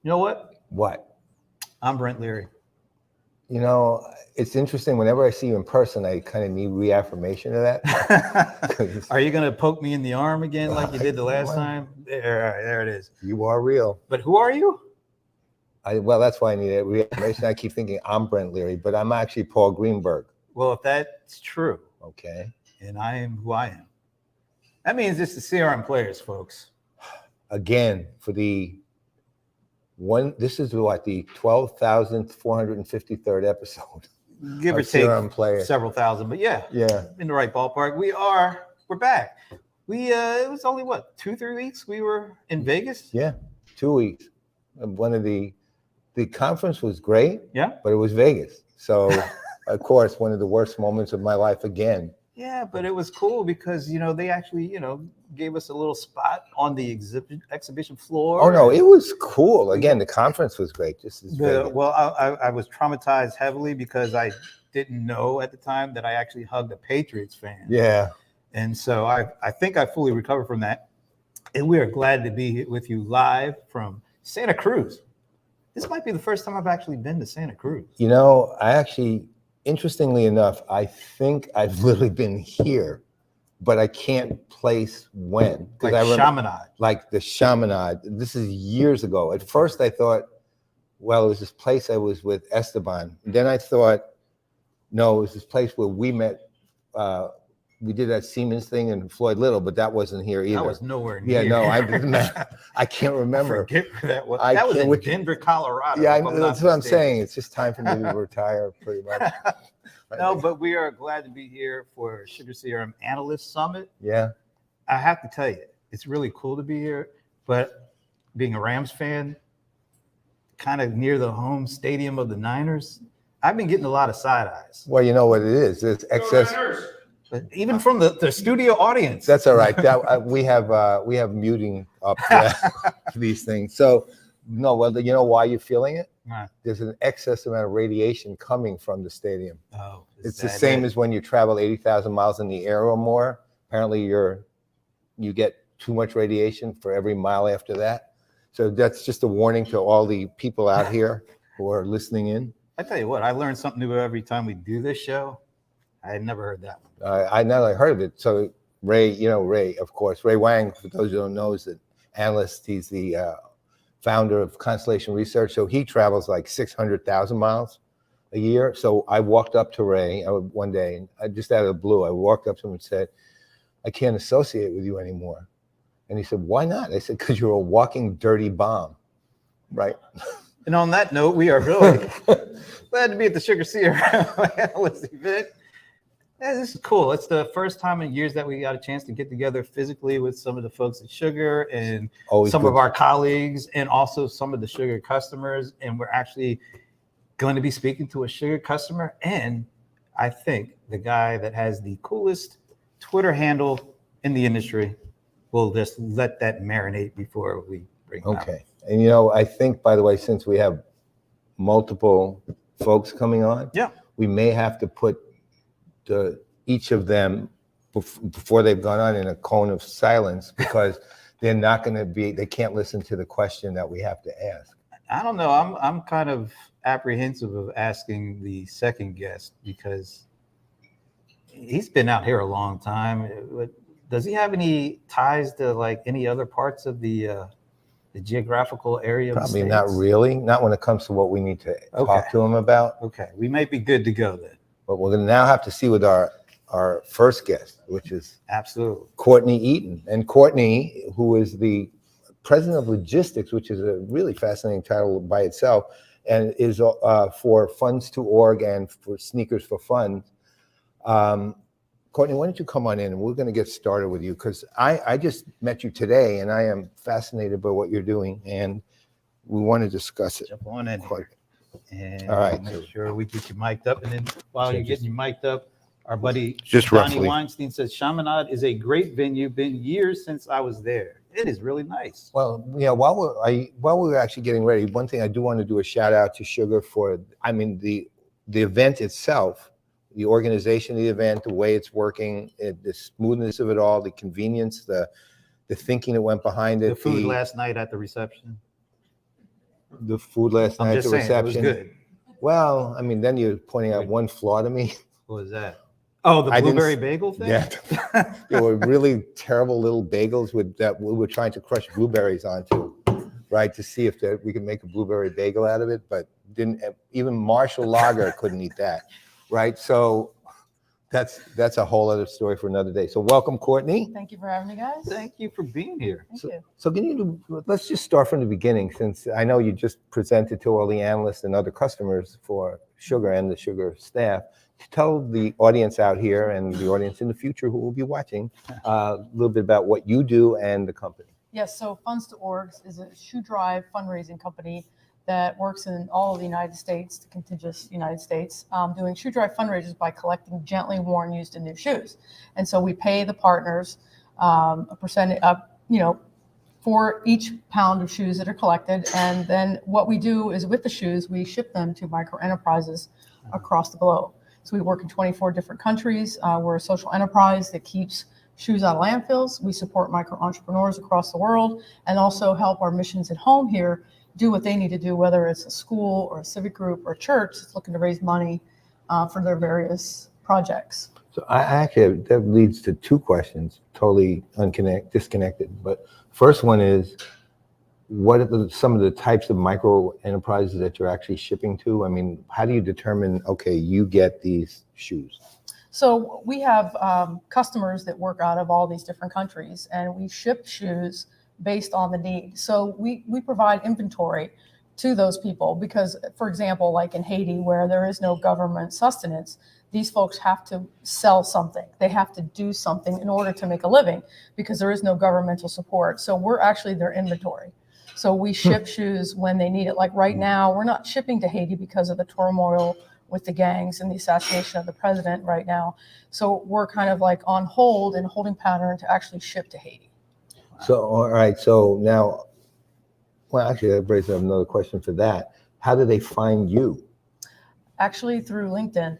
You know what? What? I'm Brent Leary. You know, it's interesting. Whenever I see you in person, I kind of need reaffirmation of that. Are you going to poke me in the arm again like you did the last time? There it is. You are real. But who are you? Well, that's why I need reaffirmation. I keep thinking I'm Brent Leary, but I'm actually Paul Greenberg. Well, if that's true, okay, and I am who I am, that means it's the CRM Playaz, folks. Again, for the this is what, the 12,453rd episode. Give or take CRM Playaz. Several thousand, but yeah, in the right ballpark. We're back. It was only what, 2-3 weeks we were in Vegas? Yeah, 2 weeks. One of the conference was great, but it was Vegas. So, of course, one of the worst moments of my life again. Yeah, but it was cool because, they actually, gave us a little spot on the exhibition floor. Oh, no, it was cool. Again, the conference was great. Just as well, I was traumatized heavily because I didn't know at the time that I actually hugged a Patriots fan. Yeah. And so I think I fully recovered from that. And we are glad to be with you live from Santa Cruz. This might be the first time I've actually been to Santa Cruz. Interestingly enough, I think I've literally been here, but I can't place when. Like Chaminade. Like the Chaminade. This is years ago. At first I thought, well, it was this place I was with Esteban. And then I thought, no, it was this place where we met. We did that Siemens thing in Floyd Little, but that wasn't here either. That was nowhere near. Yeah, no, I can't remember. I forget where that was. That was in Denver, Colorado. Yeah, that's what I'm saying. It's just time for me to retire, pretty much. No, but we are glad to be here for SugarCRM Analyst Summit. Yeah. I have to tell you, it's really cool to be here, but being a Rams fan, kind of near the home stadium of the Niners, I've been getting a lot of side eyes. Well, you know what it is. It's excess. But even from the studio audience. That's all right. We have muting up for these things. So, no, well, you know why you're feeling it? Right. There's an excess amount of radiation coming from the stadium. Oh, it's the same as when you travel 80,000 miles in the air or more. Apparently, you get too much radiation for every mile after that. So that's just a warning to all the people out here who are listening in. I tell you what, I learn something new every time we do this show. I had never heard that one. I never heard of it. So Ray, of course, Ray Wang, for those who don't know, is an analyst. He's the founder of Constellation Research. So he travels like 600,000 miles a year. So I walked up to Ray one day, and just out of the blue, I walked up to him and said, I can't associate with you anymore. And he said, why not? I said, because you're a walking dirty bomb, right? And on that note, we are really glad to be at the SugarCRM Analyst event. Yeah, this is cool. It's the first time in years that we got a chance to get together physically with some of the folks at Sugar and some of our colleagues and also some of the Sugar customers. And we're actually going to be speaking to a Sugar customer. And I think the guy that has the coolest Twitter handle in the industry. We'll just let that marinate before we bring it Okay. Out. And, I think, by the way, since we have multiple folks coming on, we may have to put each of them before they've gone on in a cone of silence because they're not going to they can't listen to the question that we have to ask. I don't know. I'm kind of apprehensive of asking the second guest because he's been out here a long time. Does he have any ties to like any other parts of the geographical area? Probably not really. Not when it comes to what we need to talk to him about. Okay, we might be good to go then. But we're going to now have to see with our first guest, which is absolutely Courtney Eaton. And Courtney, who is the president of logistics, which is a really fascinating title by itself, and is for Funds2Org and for Sneakers for Fun. Courtney, why don't you come on in and we're going to get started with you because I just met you today and I am fascinated by what you're doing and we want to discuss it. Jump on in here. And all right, make sure we get you mic'd up. And then while you're getting you mic'd up, our buddy just Donnie Weinstein says Chaminade is a great venue. Been years since I was there. It is really nice. Well, yeah. While we were actually getting ready, one thing I do want to do a shout out to Sugar for. I mean the event itself, the organization of the event, the way it's working, the smoothness of it all, the convenience, the thinking that went behind it. The food last night at the reception. the food last I'm night, just the saying, it was reception. good. Well, I mean, then you're pointing out one flaw to me. What was that? Oh, the I didn't blueberry s- bagel thing? Yeah, there were really terrible little bagels with that we were trying to crush blueberries onto, right, to see if we could make a blueberry bagel out of it, but didn't. Even Marshall Lager couldn't eat that, right? So that's a whole other story for another day. So welcome, Courtney. Thank you for having me, guys. Thank you for being here. Thank you. So let's just start from the beginning, since I know you just presented to all the analysts and other customers for Sugar and the Sugar staff. To tell the audience out here and the audience in the future who will be watching a little bit about what you do and the company. Yes, so Funds to Orgs is a shoe drive fundraising company that works in all of the United States, the contiguous United States, doing shoe drive fundraisers by collecting gently worn, used, and new shoes. And so we pay the partners a percentage, for each pound of shoes that are collected. And then what we do is with the shoes, we ship them to micro enterprises across the globe. So we work in 24 different countries. We're a social enterprise that keeps shoes out of landfills. We support micro entrepreneurs across the world and also help our missions at home here do what they need to do, whether it's a school or a civic group or a church that's looking to raise money for their various projects. So I actually, that leads to two questions, totally disconnected. But first one is, what are some of the types of micro enterprises that you're actually shipping to? I mean, how do you determine, okay, you get these shoes? So we have customers that work out of all these different countries, and we ship shoes based on the need. So we provide inventory to those people because, for example, like in Haiti, where there is no government sustenance, these folks have to sell something. They have to do something in order to make a living because there is no governmental support. So we're actually their inventory. So we ship shoes when they need it. Like right now, we're not shipping to Haiti because of the turmoil with the gangs and the assassination of the president right now. So we're kind of like on hold and holding pattern to actually ship to Haiti. So, all right, so now, well, actually, that brings up another question for that. How do they find you? Actually, through LinkedIn.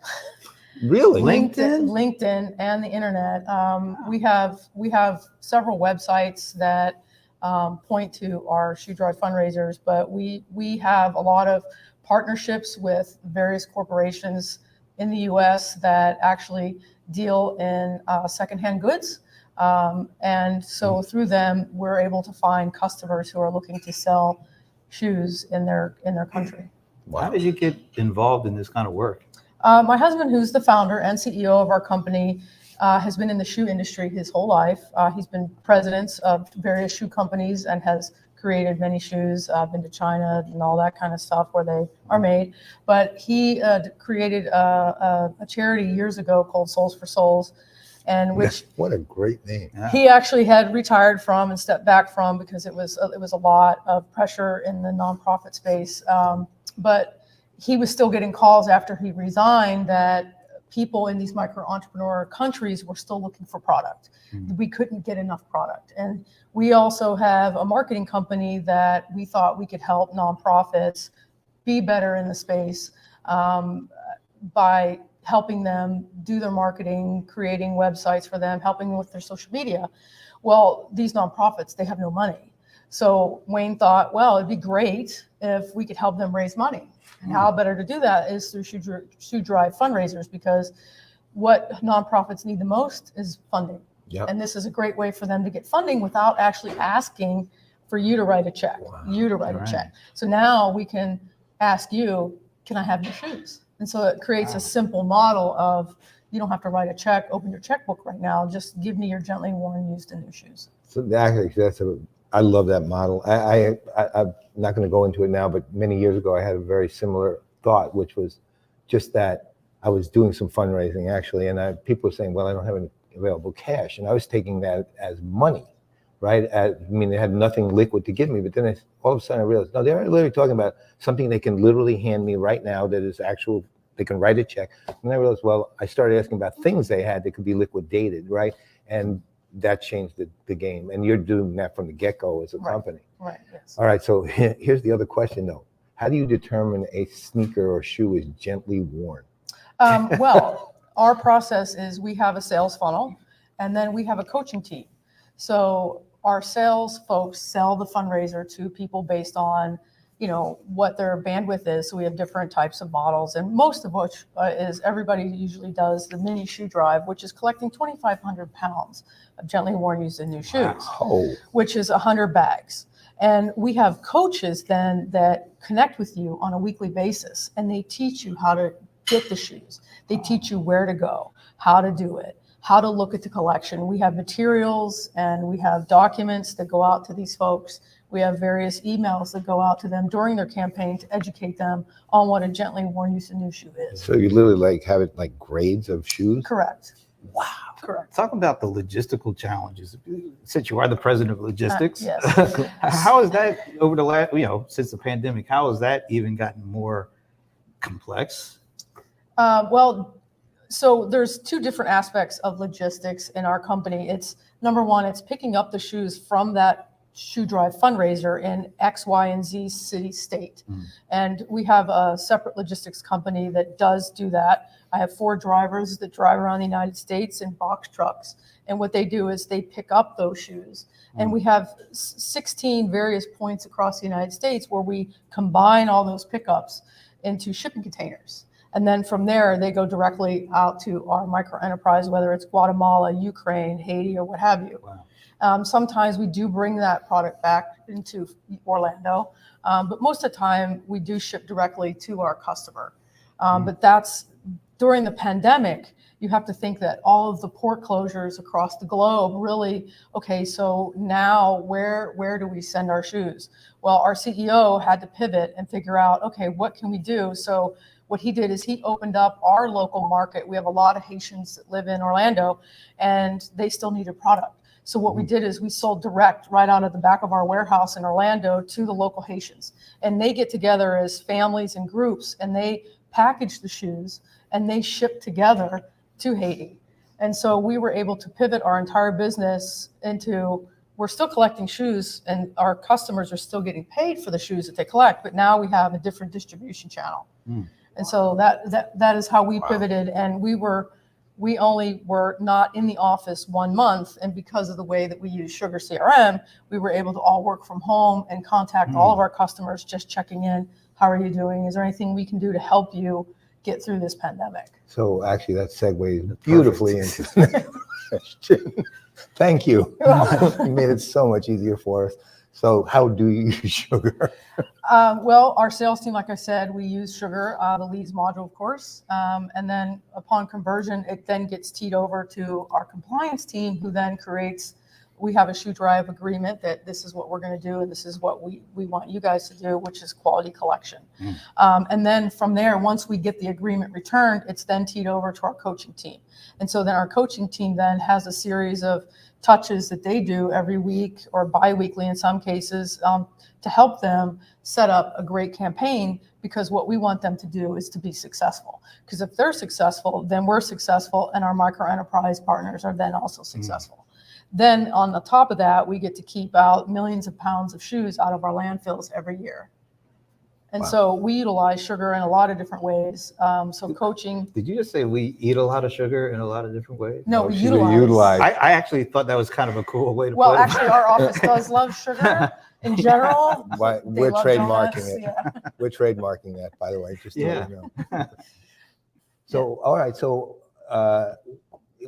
Really? LinkedIn and the internet. We have several websites that point to our shoe drive fundraisers, but we have a lot of partnerships with various corporations in the U.S. that actually deal in secondhand goods. And so through them, we're able to find customers who are looking to sell shoes in their country. Wow. How did you get involved in this kind of work? My husband, who's the founder and CEO of our company, has been in the shoe industry his whole life. He's been president of various shoe companies and has created many shoes, been to China and all that kind of stuff where they are made. But he created a charity years ago called Souls for Souls, and which what a great name. He actually had retired from and stepped back from because it was a lot of pressure in the nonprofit space. But he was still getting calls after he resigned that people in these micro entrepreneur countries were still looking for product. We couldn't get enough product. And we also have a marketing company that we thought we could help nonprofits be better in the space by helping them do their marketing, creating websites for them, helping them with their social media. Well, these nonprofits, they have no money. So Wayne thought, well, it'd be great if we could help them raise money. And how better to do that is through shoe drive fundraisers, because what nonprofits need the most is funding. Yep. And this is a great way for them to get funding without actually asking for you to write a check, a check. So now we can ask you, can I have your shoes? And so it creates a simple model of, you don't have to write a check, open your checkbook right now, just give me your gently worn, used, and new shoes. So I love that model. I'm not going to go into it now, but many years ago, I had a very similar thought, which was just that I was doing some fundraising actually, and people were saying, well, I don't have any available cash. And I was taking that as money, right? I mean, they had nothing liquid to give me, but then all of a sudden I realized, no, they're literally talking about something they can literally hand me right now that is actual, they can write a check. And I realized, well, I started asking about things they had that could be liquidated, right? And that changed the game. And you're doing that from the get-go as a company. Right, yes. All right, so here's the other question though. How do you determine a sneaker or shoe is gently worn? Well, our process is we have a sales funnel and then we have a coaching team. So our sales folks sell the fundraiser to people based on what their bandwidth is. So we have different types of models, and most of which is everybody usually does the mini shoe drive, which is collecting 2,500 pounds of gently worn used and new shoes, which is 100 bags. And we have coaches then that connect with you on a weekly basis, and they teach you how to get the shoes. They teach you where to go, how to do it, how to look at the collection. We have materials and we have documents that go out to these folks. We have various emails that go out to them during their campaign to educate them on what a gently worn used and new shoe is. So you literally like have it like grades of shoes? Correct. Wow. Correct. Talk about the logistical challenges. Since you are the president of logistics, Yes. how is that over the last, since the pandemic, how has that even gotten more complex? So there's two different aspects of logistics in our company. It's number one, it's picking up the shoes from that shoe drive fundraiser in X, Y, and Z city state. And we have a separate logistics company that does do that. I have 4 drivers that drive around the United States in box trucks. And what they do is they pick up those shoes. And we have 16 various points across the United States where we combine all those pickups into shipping containers. And then from there, they go directly out to our micro enterprise, whether it's Guatemala, Ukraine, Haiti, or what have you. Wow. Sometimes we do bring that product back into Orlando, but most of the time we do ship directly to our customer. But that's during the pandemic. You have to think that all of the port closures across the globe really, okay, so now where do we send our shoes? Well, our CEO had to pivot and figure out, okay, what can we do? So what he did is he opened up our local market. We have a lot of Haitians that live in Orlando, and they still needed product. So what we did is we sold direct right out of the back of our warehouse in Orlando to the local Haitians. And they get together as families and groups, and they package the shoes, and they ship together to Haiti. And so we were able to pivot our entire business into, we're still collecting shoes, and our customers are still getting paid for the shoes that they collect, but now we have a different distribution channel. And so that is how we pivoted, and we only were not in the office 1 month, and because of the way that we use SugarCRM, we were able to all work from home and contact all of our customers, just checking in. How are you doing? Is there anything we can do to help you get through this pandemic? So actually that segues beautifully into the next question. Thank you. You made it so much easier for us. So how do you use Sugar? Well, our sales team, like I said, we use Sugar, the leads module, of course. And then upon conversion, it then gets teed over to our compliance team, who then we have a shoe drive agreement that this is what we're going to do, and this is what we want you guys to do, which is quality collection. And then from there, once we get the agreement returned, it's then teed over to our coaching team. And so then our coaching team then has a series of touches that they do every week or bi-weekly in some cases, to help them set up a great campaign, because what we want them to do is to be successful. Because if they're successful, then we're successful, and our micro enterprise partners are then also successful. Then on the top of that, we get to keep out millions of pounds of shoes out of our landfills every year. And so we utilize Sugar in a lot of different ways. So coaching. Did you just say we eat a lot of sugar in a lot of different ways? No, we She utilize. I actually thought that was kind of a cool way to Well, put it. actually, our office does love sugar in general. We're love trademarking donuts, it. yeah. We're trademarking that, by the way, just to let you know. So, all right. So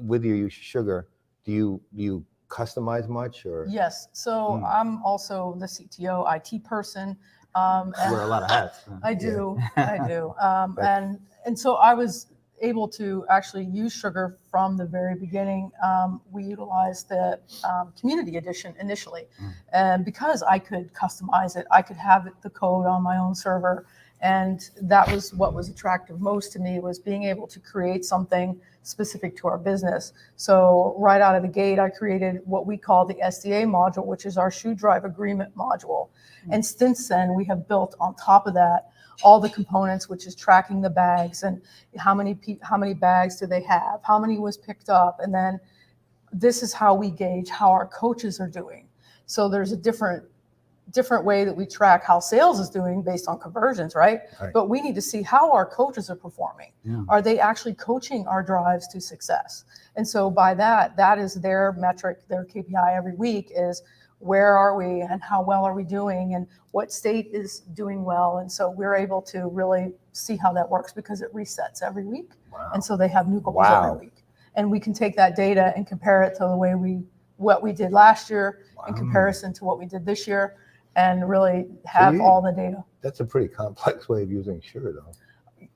with your Sugar, do you customize much, or? Yes. So I'm also the CTO, IT person. You wear a lot of hats. I do. I do. And so I was able to actually use Sugar from the very beginning. We utilized the community edition initially. And because I could customize it, I could have the code on my own server. And that was what was attractive most to me, was being able to create something specific to our business. So right out of the gate, I created what we call the SDA module, which is our shoe drive agreement module. And since then, we have built on top of that all the components, which is tracking the bags and how many bags do they have, how many was picked up, and then this is how we gauge how our coaches are doing. So there's a different way that we track how sales is doing based on conversions, right? But we need to see how our coaches are performing. Are they actually coaching our drives to success? And so by that is their metric, their KPI every week is, where are we and how well are we doing and what state is doing well. And so we're able to really see how that works because it resets every week. Wow. And so they have new goals Wow. every week. And we can take that data and compare it to the way what we did last year in comparison to what we did this year and really have all the data. That's a pretty complex way of using sugar, though.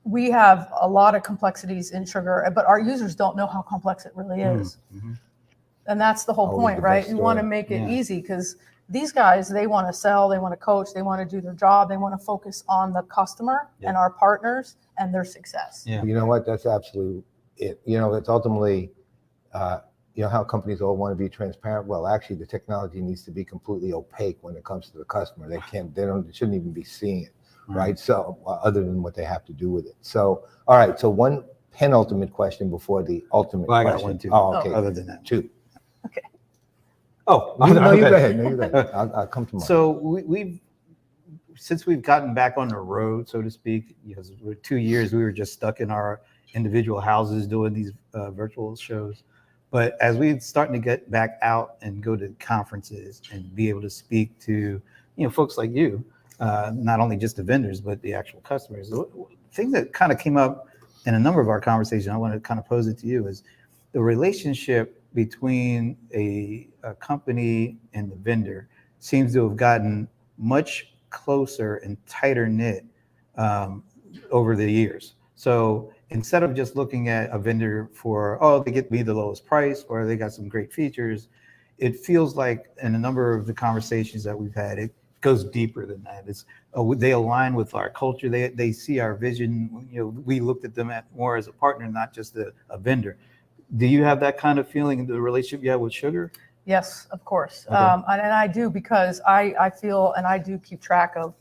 We have a lot of complexities in sugar, but our users don't know how complex it really is. Mm-hmm. And that's the whole Always point, the right? best You want to story. make it Yeah. easy because these guys, they want to sell, they want to coach, they want to do their job, they want to focus on the customer and our partners and their success. Yeah. You know what? That's absolutely it. You know, it's ultimately, you know, how companies all want to be transparent. Well, actually, the technology needs to be completely opaque when it comes to the customer. They shouldn't even be seeing it, right? So, other than what they have to do with it. So, all right. So, one penultimate question before the ultimate Well, I question. got one too. Oh, okay. Other than that. Two. Okay. Oh, No, you okay. go ahead. No, you go ahead. I'll come to mine. So we've since we've gotten back on the road, so to speak, because for 2 years we were just stuck in our individual houses doing these virtual shows. But as we're starting to get back out and go to conferences and be able to speak to, folks like you, not only just the vendors, but the actual customers, the thing that kind of came up in a number of our conversations, I want to kind of pose it to you, is the relationship between a company and the vendor seems to have gotten much closer and tighter knit over the years. So instead of just looking at a vendor for, they get me the lowest price or they got some great features, it feels like in a number of the conversations that we've had, it goes deeper than that. It's they align with our culture. They see our vision. We looked at them more as a partner, not just a vendor. Do you have that kind of feeling in the relationship you have with Sugar? Yes, of course. Okay. And I do because I feel and I do keep track of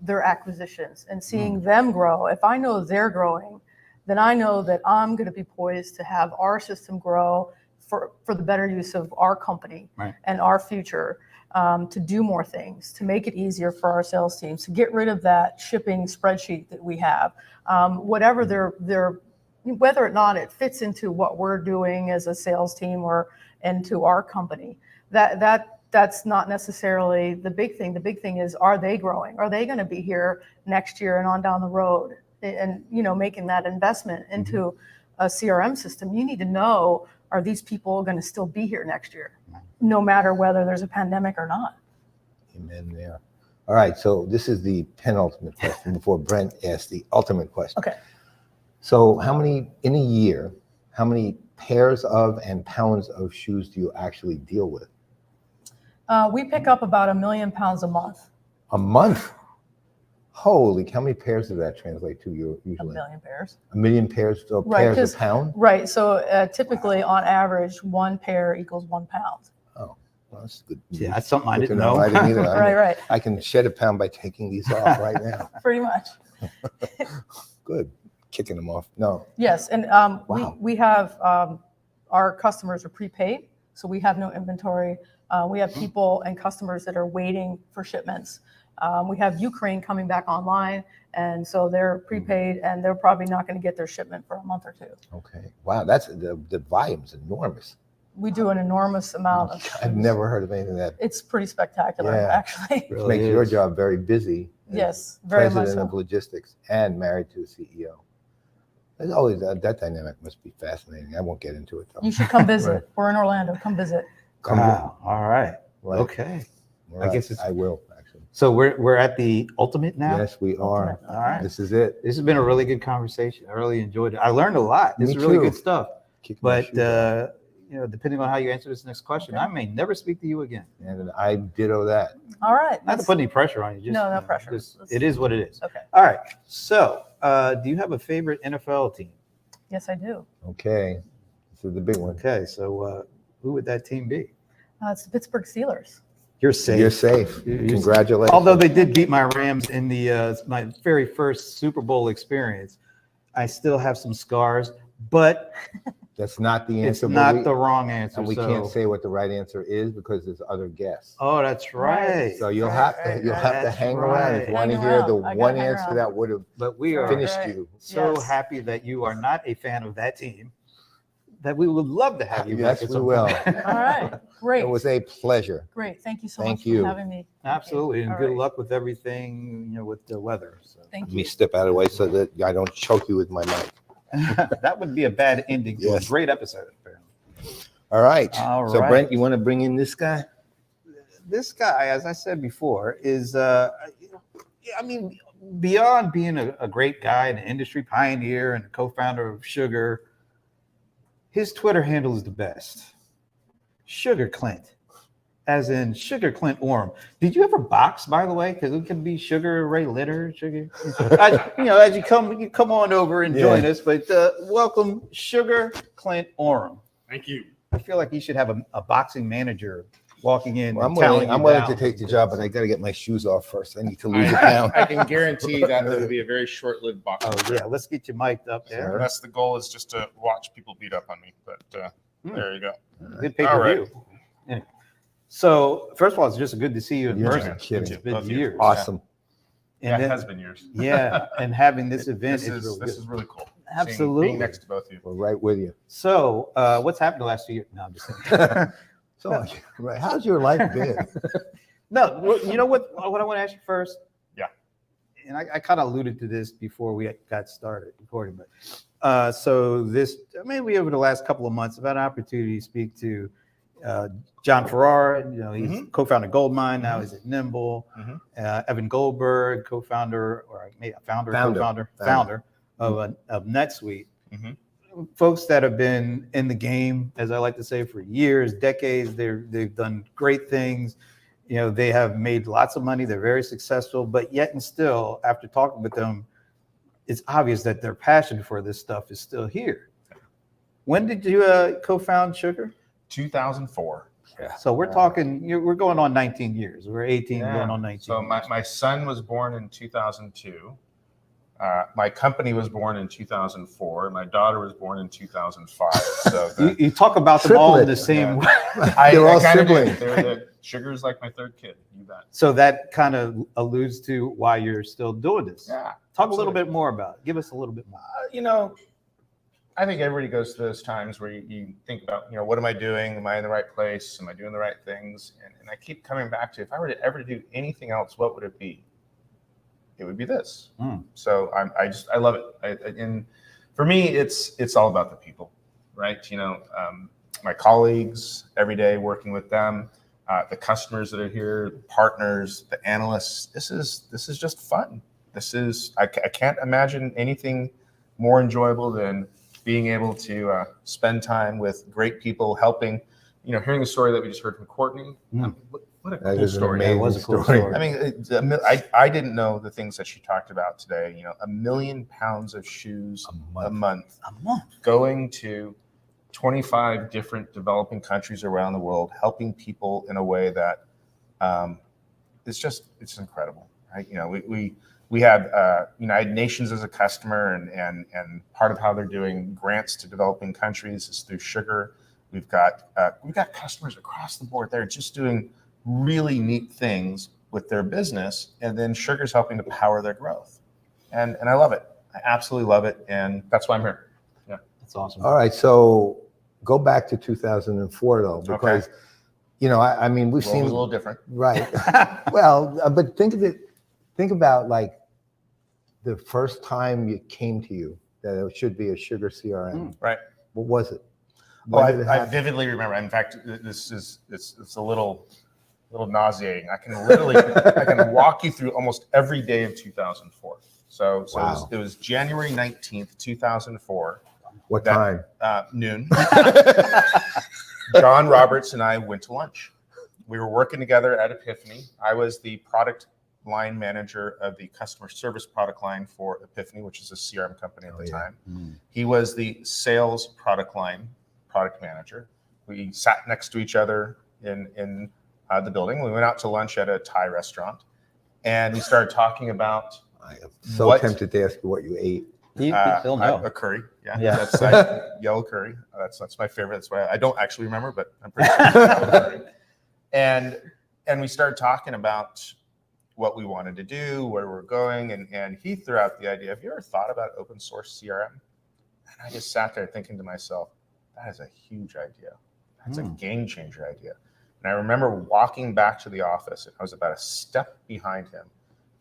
their acquisitions and seeing them grow. If I know they're growing, then I know that I'm going to be poised to have our system grow for the better use of our company and our future, to do more things, to make it easier for our sales teams, to get rid of that shipping spreadsheet that we have, whatever their whether or not it fits into what we're doing as a sales team or into our company. That's not necessarily the big thing. The big thing is, are they growing? Are they going to be here next year and on down the road? And making that investment into a CRM system, you need to know, are these people going to still be here next year, no matter whether there's a pandemic or not? Amen there. All right, so this is the penultimate question before Brent asks the ultimate question. Okay. So in a year, how many pairs of and pounds of shoes do you actually deal with? We pick up about 1 million pounds a month. A month? Holy, how many pairs does that translate to usually? 1 million pairs. 1 million pairs, so Right, pairs a pound? Right, so typically on average, 1 pair equals 1 pound. Oh, well, that's good. Yeah, that's something I Good to didn't know. I didn't either. Right. I can shed a pound by taking these off right now. Pretty much. Good, kicking them off. No. Yes, and Wow. we have our customers are prepaid, so we have no inventory. We have people and customers that are waiting for shipments. We have Ukraine coming back online, and so they're prepaid, and they're probably not going to get their shipment for a month or two. Okay. Wow, that's the volume's enormous. We do an enormous amount of. I've never heard of anything that It's pretty spectacular, Yeah. actually. Really makes your is. job very busy. as Yes, very much President of so. logistics and married to a CEO. There's always that dynamic must be fascinating. I won't get into it though. You should come visit. Right. We're in Orlando. Come visit. Come Wow. All right. Right. Okay. Right. I guess it's- I will actually. So we're at the ultimate now. Yes, we are. Ultimate. All right. This is it. This has been a really good conversation. I really enjoyed it. I learned a lot. This Me is really too. good stuff. Kick my But shoes off. depending on how you answer this next question, Okay. I may never speak to you again. And I ditto that. All right. Not to put any pressure on you. Just, No pressure. It is what it is. Okay. All right. So, do you have a favorite NFL team? Yes, I do. Okay. This is the big one. Okay. So, who would that team be? It's the Pittsburgh Steelers. You're safe. You're safe. You're- Congratulations. Although they did beat my Rams in the my very first Super Bowl experience, I still have some scars. But That's not the it's answer. but not we- the wrong answer. And we so- can't say what the right answer is because there's other guests. Oh, that's right. So you'll have to That's hang around if right. you want to Hang hear around. the I gotta one hang answer around. that would have But we are finished Right. you. so Yes. happy that you are not a fan of that team. that we would love to have you back. Yes, at we some will. point. All right, great. It was a pleasure. Great. Thank you so Thank much you. for having me. Thank you. Absolutely, and All good right. luck with everything, with the weather. So. Thank Let me you. step out of the way so that I don't choke you with my mic. That would be a bad ending to Yes. a great episode. Apparently. All right. All So right. Brent, you want to bring in this guy? This guy, as I said before, is I mean, beyond being a great guy, an industry pioneer, and a co-founder of Sugar, his Twitter handle is the best. Sugar Clint, as in Sugar Clint Oram. Did you ever box, by the way? Because it can be Sugar Ray Litter, Sugar. As you come on over and join us. But welcome, Sugar Clint Oram. Thank you. I feel like you should have a boxing manager walking in. Well, and telling I'm you willing down. to take the job, but I got to get my shoes off first. I need to lose a pound. I can guarantee that there will be a very short-lived boxing. Oh career. yeah, let's get you mic'd up there. That's the goal, is just to watch people beat up on me. But there you go. Good pay per view. Anyway, so first of all, it's just good to see you in You're person. not kidding. It's been Love you. years. Awesome. Yeah, And it then- has been years. yeah, and having this event This is really this good. is really cool. Absolutely. Being next to both of you. We're right with you. So, what's happened the last 2 years? No, I'm just kidding. So, right, how's your life been? No, well, you know what I want to ask you first? Yeah. And I kind of alluded to this before we got started recording, but so maybe over the last couple of months, I've had an opportunity to speak to John Ferrara. He's co-founder of Goldmine. Now he's at Nimble. Evan Goldberg, co-founder or maybe founder of NetSuite. Folks that have been in the game, as I like to say, for years, decades. They've done great things. They have made lots of money. They're very successful, but yet and still, after talking with them, it's obvious that their passion for this stuff is still here. When did you co-found Sugar? 2004. So we're talking, we're going on 19 years. We're 18 going on 19. So my son was born in 2002. My company was born in 2004. My daughter was born in 2005. So you talk about them all in the Triplets. same way. They're all kinda do. siblings. Sugar's like my third kid. You bet. So that kind of alludes to why you're still doing this. Yeah. Talk a little bit more about it. Give us a little bit more. I think everybody goes through those times where you think about, what am I doing? Am I in the right place? Am I doing the right things? And I keep coming back to, if I were to ever do anything else, what would it be? It would be this. So I love it. And for me, it's all about the people, right? My colleagues every day, working with them, the customers that are here, the partners, the analysts. This is just fun. I can't imagine anything more enjoyable than being able to spend time with great people, helping. Hearing the story that we just heard from Courtney. What a That cool is an story. amazing That was a cool story. story. I mean, I didn't know the things that she talked about today. 1 million pounds of shoes a month going to 25 different developing countries around the world, helping people in a way that it's incredible, right? We have United Nations as a customer, and part of how they're doing grants to developing countries is through Sugar. We've got customers across the board. They're just doing really neat things with their business, and then Sugar's helping to power their growth. And I love it. I absolutely love it, and that's why I'm here. Yeah, That's awesome. All right, so go back to 2004 though, because I mean we've World seen was a little different. right. Well, but think about like the first time it came to you that it should be a Sugar CRM. Right. What was it? Well, When did it I happen? vividly remember. In fact, it's a little nauseating. I can walk you through almost every day of 2004. So Wow. it was January 19th, 2004. What that- time? Noon. John Roberts and I went to lunch. We were working together at Epiphany. I was the product line manager of the customer service product line for Epiphany, which is a CRM company at the time. He was the sales product line product manager. We sat next to each other in the building. We went out to lunch at a Thai restaurant, and we started talking about I am so What? tempted to ask you what you ate. He'll know. a curry. Yeah, Yeah. that's yellow curry. That's my favorite. That's why I don't actually remember, but I'm pretty sure. It's yellow curry. And we started talking about what we wanted to do, where we're going, and he threw out the idea. Have you ever thought about open source CRM? And I just sat there thinking to myself, that is a huge idea. That's a game changer idea. And I remember walking back to the office, and I was about a step behind him,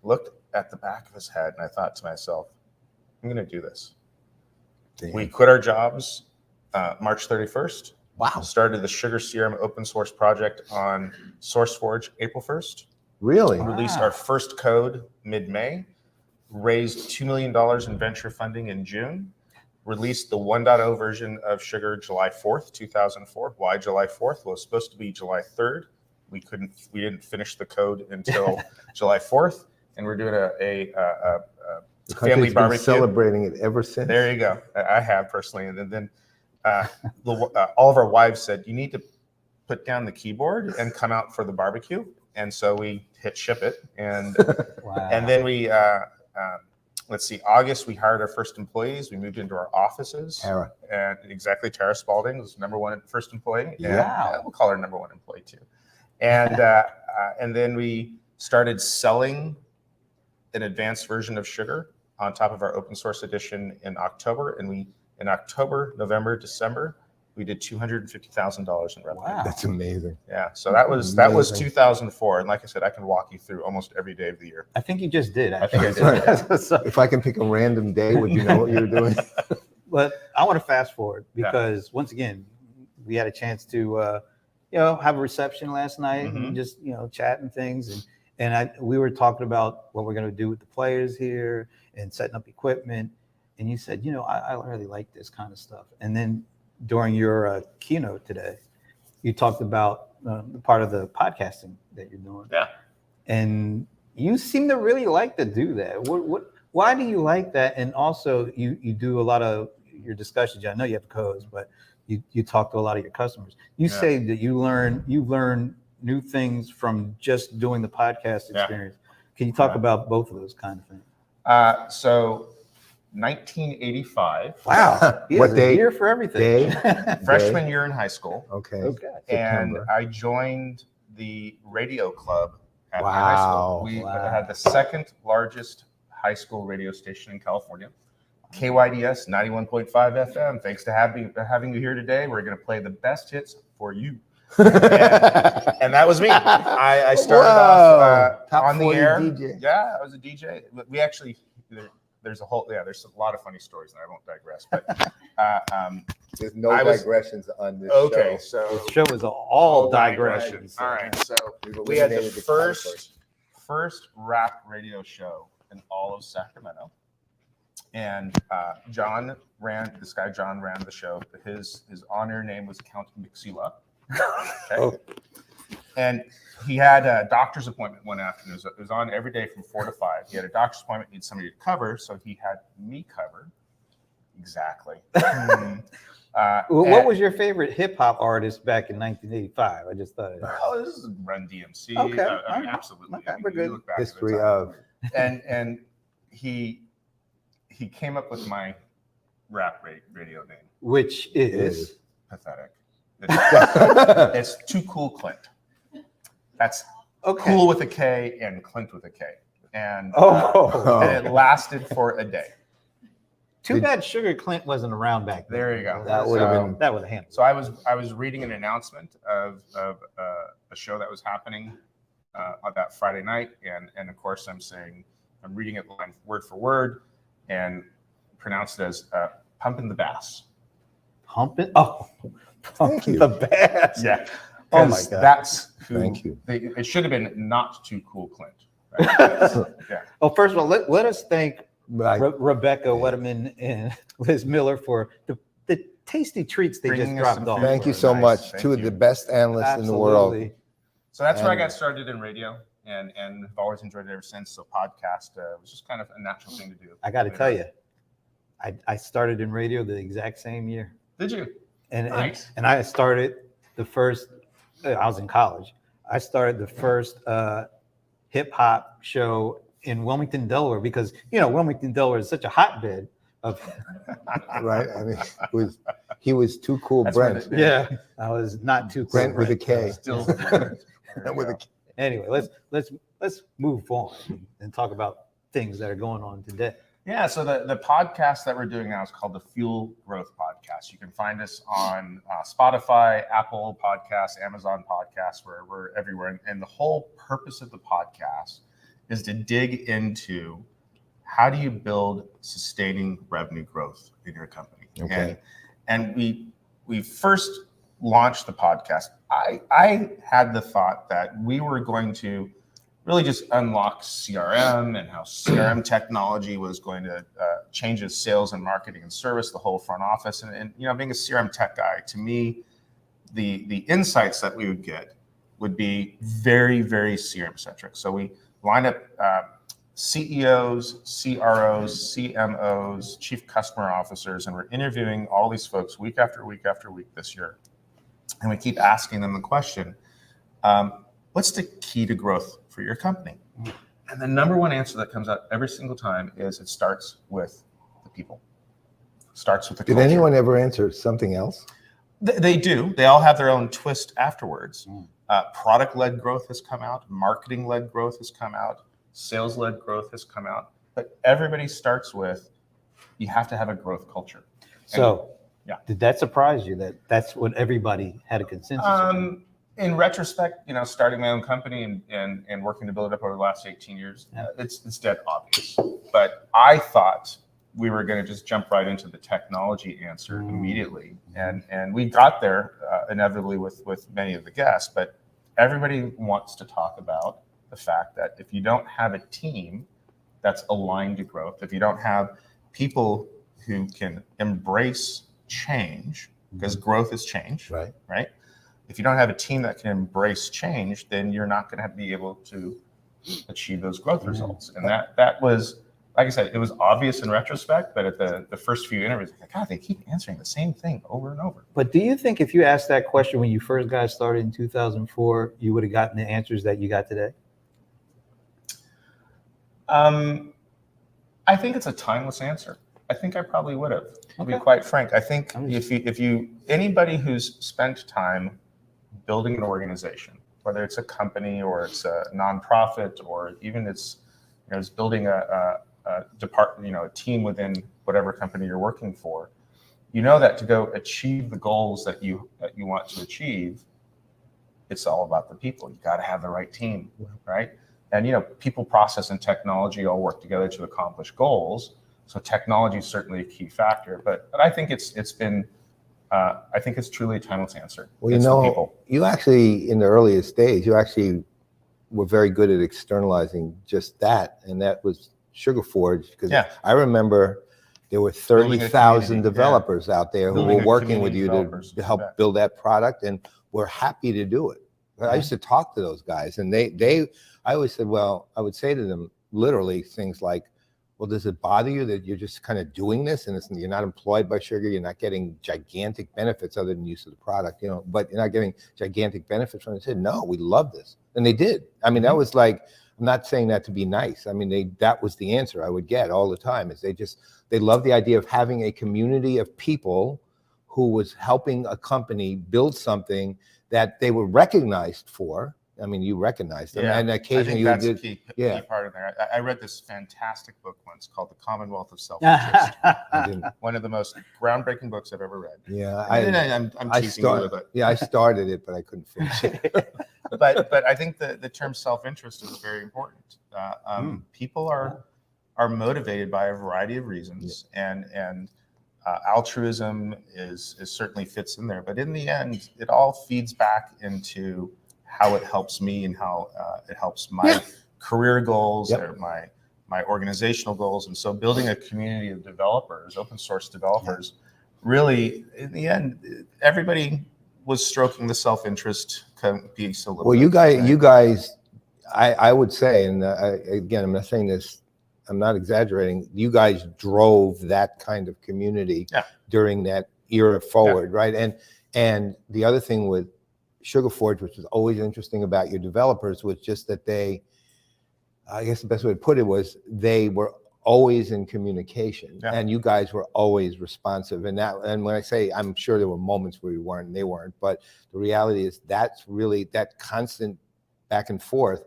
looked at the back of his head, and I thought to myself, I'm going to do this. Damn. We quit our jobs March 31st. Wow. Started the SugarCRM open source project on SourceForge April 1st. Really? Wow. Released our first code mid-May. Raised $2 million in venture funding in June. Released the 1.0 version of Sugar July 4th, 2004. Why July 4th? Well, it was supposed to be July 3rd. We didn't finish the code until July 4th, and we're doing a The family country's been barbecue. celebrating it ever since. There you go. I have personally, and then all of our wives said, "You need to put down the keyboard and come out for the barbecue." And so we hit ship it, and Wow. and then we. Let's see, August, we hired our first employees. We moved into our offices. Tara. And exactly, Tara Spalding was first employee. Yeah. And, Wow. we'll call her number one employee too. And then we started selling an advanced version of Sugar on top of our open source edition in October. And in October, November, December, we did $250,000 in revenue. Wow. That's amazing. Yeah, so that was Amazing. 2004. And like I said, I can walk you through almost every day of the year. I think you just did. I think I did. So- If I can pick a random day, would you know what you're doing? But I want to fast forward Yeah. because once again, we had a chance to, have a reception last night Mhm. and just, chat and things. And we were talking about what we're going to do with the players here and setting up equipment. And you said, I really like this kind of stuff. And then during your keynote today, you talked about the part of the podcasting that you're doing. Yeah. And you seem to really like to do that. Why do you like that? And also you do a lot of your discussions. I know you have codes, but you talk to a lot of your customers. You Yeah. say that you learn new things from just doing the podcast Yeah. experience. Can you talk Yeah. about both of those kind of things? So 1985, Wow. He What has a day- year for everything. freshman year in high school. Okay. Okay. And September. I joined the radio club at my high school. Wow. We Wow. had the second largest high school radio station in California, KYDS 91.5 FM. Thanks to having you here today. We're going to play the best hits for you. And that was me. I started off Top on the 40 air. DJ. Yeah, I was a DJ. We actually, there's a lot of funny stories, and I won't digress. But There's no I was- digressions on this okay, show. so The show is all digressions. All right, so We've we had the eliminated the category. first rap radio show in all of Sacramento, and John ran the show. His on-air name was Count Mixula. Okay. Oh. And he had a doctor's appointment one afternoon. It was on every day from 4 to 5. He had a doctor's appointment, needed somebody to cover, so he had me covered. Exactly. What was your favorite hip hop artist back in 1985? I just thought. Oh, this is Run DMC. Okay, I mean, all right. absolutely. Okay, I mean, we're you good. look back at the History time. of. And he came up with my rap radio name. Which is Pathetic. It's Too Cool Clint. That's okay. cool with a K and Clint with a K. And, Oh, and it lasted for a day. too bad Sugar Clint wasn't around back then. There you go. That would have So- been. That would have handled. So I was reading an announcement of a show that was happening on that Friday night, and of course I'm reading it line word for word, and pronounced it as "pumping the bass." Pumping. Oh, pumping you. the bass. Yeah. Oh my 'Cause God. That's who. Thank you. It should have been not too cool, Clint. Right? Yeah. Well, first of all, let us thank Right. Rebecca Wetterman and Liz Miller for the tasty treats they Bringing just us dropped some off. food. Thank you so Nice. much. Thank Two of you. the best analysts in the world. Absolutely. So that's where I And- got started in radio, and have always enjoyed it ever since. So podcast was just kind of a natural thing to do. I got to tell you, I started in radio the exact same year, Did you? and Nice. and I started the first. I was in college. I started the first hip hop show in Wilmington, Delaware, because Wilmington, Delaware is such a hotbed of. Right. I mean, he was too cool, That's where Brent. the- Yeah, I was not too cool. Brent with a K. Still. With a K. Anyway, let's move on and talk about things that are going on today. Yeah, so the podcast that we're doing now is called the Fuel Growth Podcast. You can find us on Spotify, Apple Podcasts, Amazon Podcasts, where we're everywhere. And the whole purpose of the podcast is to dig into how do you build sustaining revenue growth in your company. Okay. And we first launched the podcast. I had the thought that we were going to really just unlock CRM and how CRM technology was going to change the sales and marketing and service, the whole front office. And you know, being a CRM tech guy, to me, the insights that we would get would be very, very CRM centric. So we line up CEOs, CROs, CMOs, chief customer officers, and we're interviewing all these folks week after week after week this year. And we keep asking them the question, what's the key to growth for your company? And the number one answer that comes out every single time is it starts with the people. Starts with the culture. Did anyone ever answer something else? They do. They all have their own twist afterwards. Product-led growth has come out. Marketing-led growth has come out. Sales-led growth has come out. But everybody starts with, you have to have a growth culture. So, yeah. Did that surprise you that that's what everybody had a consensus on? In retrospect, you know, starting my own company and working to build it up over the last 18 years, it's dead obvious. But I thought we were going to just jump right into the technology answer immediately. And we got there inevitably with many of the guests, but everybody wants to talk about the fact that if you don't have a team that's aligned to growth, if you don't have people who can embrace change, because growth is change, right? If you don't have a team that can embrace change, then you're not going to be able to achieve those growth results. And that was, like I said, it was obvious in retrospect, but at the first few interviews, like, God, they keep answering the same thing over and over. But do you think if you asked that question when you first got started in 2004, you would have gotten the answers that you got today? I think it's a timeless answer. I think I probably would have, to be quite frank. I think if you anybody who's spent time building an organization, whether it's a company or it's a nonprofit or even it's building a department, a team within whatever company you're working for, you know that to go achieve the goals that you want to achieve, it's all about the people. You got to have the right team, right? And people, process, and technology all work together to accomplish goals. So technology is certainly a key factor, but I think it's been. I think it's truly a timeless answer. Well, you actually, in the earliest stage, you actually were very good at externalizing just that, and that was SugarForge. Because I remember there were 30,000 developers out there who were working with you to help build that product, and we're happy to do it. I used to talk to those guys, and I always said, well, I would say to them literally things like, well, does it bother you that you're just kind of doing this and you're not employed by Sugar, you're not getting gigantic benefits other than use of the product, but you're not getting gigantic benefits from it? They said, no, we love this. And they did. I mean, that was like, I'm not saying that to be nice. I mean, that was the answer I would get all the time, is they love the idea of having a community of people who was helping a company build something that they were recognized for. I mean, you recognized them, and occasionally I think that's a key part of there. I read this fantastic book once called The Commonwealth of Self-Interest. One of the most groundbreaking books I've ever read. Yeah, I'm teasing you with it. Yeah, I started it, but I couldn't finish it. but I think the term self-interest is very important. People are motivated by a variety of reasons, and altruism is certainly fits in there. But in the end, it all feeds back into how it helps me and how it helps my career goals or my organizational goals. And so building a community of developers, open source developers, really, in the end, everybody was stroking the self-interest piece a little bit. Well, you guys, I would say, and again, I'm not saying this, I'm not exaggerating, you guys drove that kind of community during that era forward, right? And the other thing with SugarForge, which was always interesting about your developers, was just that I guess the best way to put it was they were always in communication, and you guys were always responsive. And when I say, I'm sure there were moments where you weren't and they weren't, but the reality is that's really, that constant back and forth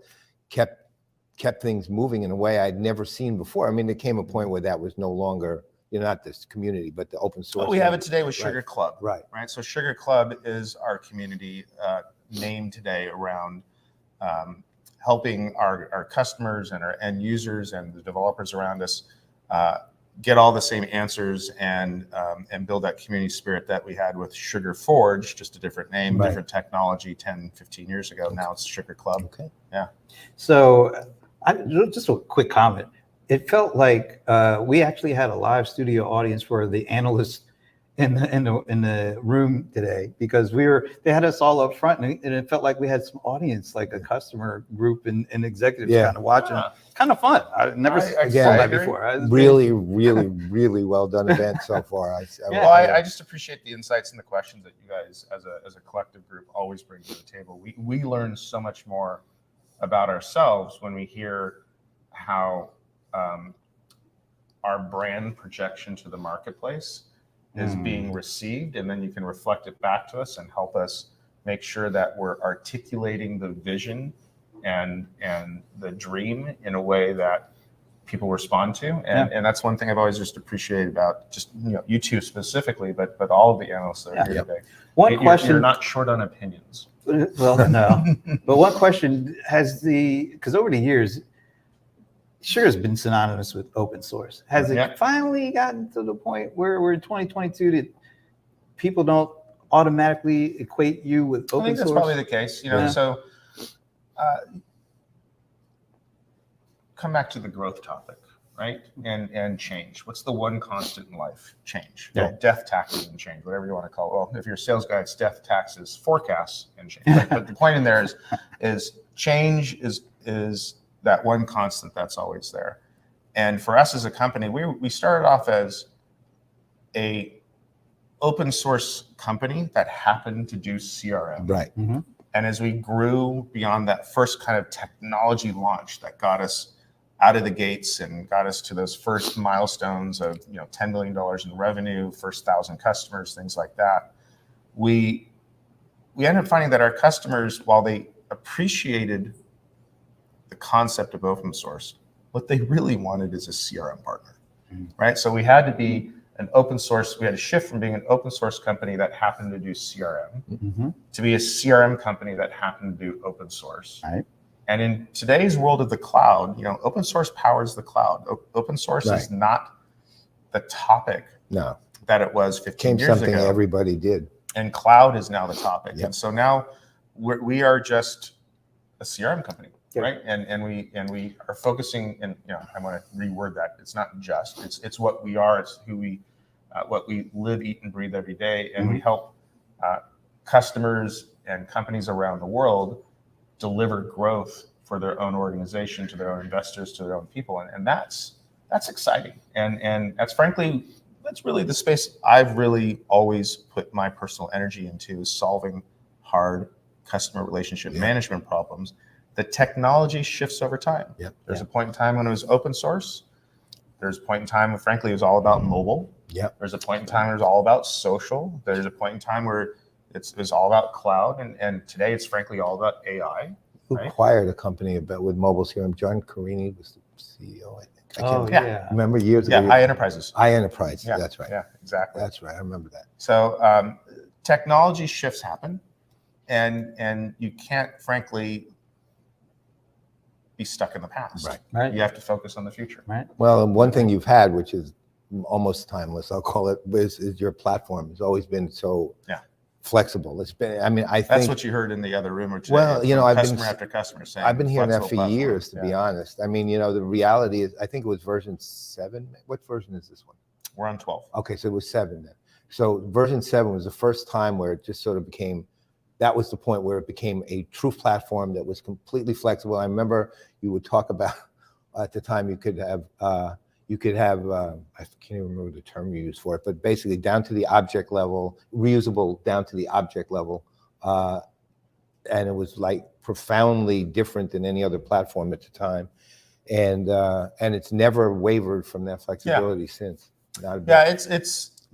kept kept things moving in a way I'd never seen before. I mean, there came a point where that was no longer, not this community, but the open source. Well, we have it today with Sugar Club. Right. So Sugar Club is our community named today around helping our customers and our end users and the developers around us get all the same answers and build that community spirit that we had with Sugar Forge, just a different name, different technology 10, 15 years ago. Now it's Sugar Club. Okay. Yeah. So just a quick comment. It felt like we actually had a live studio audience for the Analyst in the room today, because they had us all up front, and it felt like we had some audience, like a customer group and executives kind of watching. Kind of fun. I've never saw that before. Really, really, really well done event so far. I just appreciate the insights and the questions that you guys, as a collective group, always bring to the table. We learn so much more about ourselves when we hear how our brand projection to the marketplace is being received, and then you can reflect it back to us and help us make sure that we're articulating the vision and the dream in a way that people respond to. And that's one thing I've always just appreciated about just you two specifically, but all of the analysts that are here today. One question: you're not short on opinions. Well, no, but one question because over the years, Sugar's been synonymous with open source. Has it finally gotten to the point where we're in 2022 that people don't automatically equate you with open source? I think that's probably the case. So come back to the growth topic, right? And change. What's the one constant in life? Change. Yeah. Death, taxes, and change, whatever you want to call it. Well, if you're a sales guy, it's death, taxes, forecasts, and change. But the point in there is change is that one constant that's always there. And for us as a company, we started off as a open source company that happened to do CRM. Right. Mm-hmm. And as we grew beyond that first kind of technology launch that got us out of the gates and got us to those first milestones of $10 million in revenue, first 1,000 customers, things like that, we ended up finding that our customers, while they appreciated the concept of open source, what they really wanted is a CRM partner, right? So we had to be an open source. We had to shift from being an open source company that happened to do CRM to be a CRM company that happened to do open source. Right. And in today's world of the cloud, open source powers the cloud. Open source is not the topic that it was 15 years something ago. Everybody did. And cloud is now the topic. Yep. And so now we are just a CRM company. Right, and we are focusing, and I want to reword that. It's not just. It's what we are. It's who we, what we live, eat, and breathe every day. And we help customers and companies around the world deliver growth for their own organization, to their own investors, to their own people, and that's exciting. And that's really the space I've really always put my personal energy into, is solving hard customer relationship management problems. The technology shifts over time. Yep. There's a point in time when it was open source. There's a point in time when, frankly, it was all about mobile. Yep. There's a point in time where it was all about social. There's a point in time where it was all about cloud. And today it's frankly all about AI. Who acquired a company with mobile CRM? John Carini was the CEO, I think. I remember years ago. Yeah, iEnterprises. iEnterprises, Yeah. That's right. Yeah, exactly. That's right, I remember that. So technology shifts happen, and you can't, frankly, be stuck in the past. Right. You have to focus on the future. Right. Well, and one thing you've had, which is almost timeless, I'll call it, is your platform. It's always been so flexible. It's been, I think that's what you heard in the other room. Today, well, I've been customer after customer saying, I've been hearing that for platform. years, to be honest. The reality is, I think it was version 7. What version is this one? We're on 12. Okay, so it was 7 then. So version 7 was the first time where it just sort of became, that was the point where it became a true platform that was completely flexible. I remember you would talk about, at the time, you could have, I can't even remember the term you used for it, but basically down to the object level, reusable down to the object level. And it was like profoundly different than any other platform at the time. And it's never wavered from that flexibility since.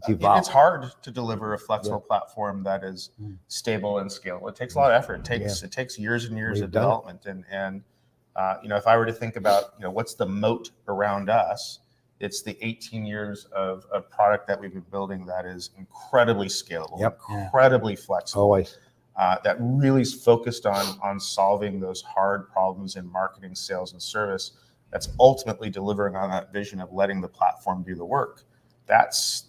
It's hard to deliver a flexible platform that is stable and scalable. It takes a lot of effort. It takes years and years of development, and If I were to think about, what's the moat around us, it's the 18 years of a product that we've been building that is incredibly scalable, Yep. incredibly flexible, Always. that really is focused on solving those hard problems in marketing, sales, and service. That's ultimately delivering on that vision of letting the platform do the work. That's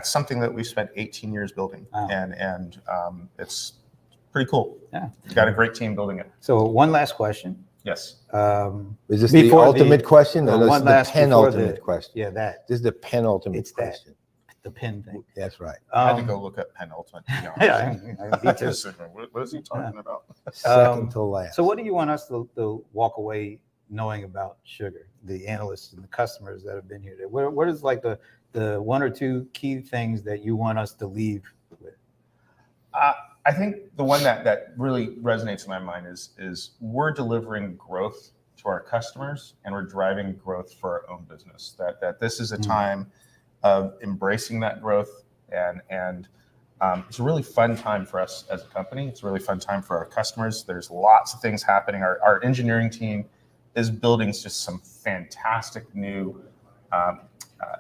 something that we spent 18 years building, Wow. and it's pretty cool. Yeah. We've got a great team building it. So one last question. Yes. Is this the Before ultimate question? no, No, this one is the last before penultimate the- question. Yeah, that. This is the penultimate It's that. question. The pin thing. That's right. I had to go look up penultimate. To be honest. Yeah, me too. What is he talking about? Second to last. So what do you want us to walk away knowing about Sugar, the analysts and the customers that have been here? What is like the one or two key things that you want us to leave with? I think the one that really resonates in my mind is we're delivering growth to our customers and we're driving growth for our own business. That this is a time of embracing that growth, and it's a really fun time for us as a company. It's a really fun time for our customers. There's lots of things happening. Our engineering team is building just some fantastic new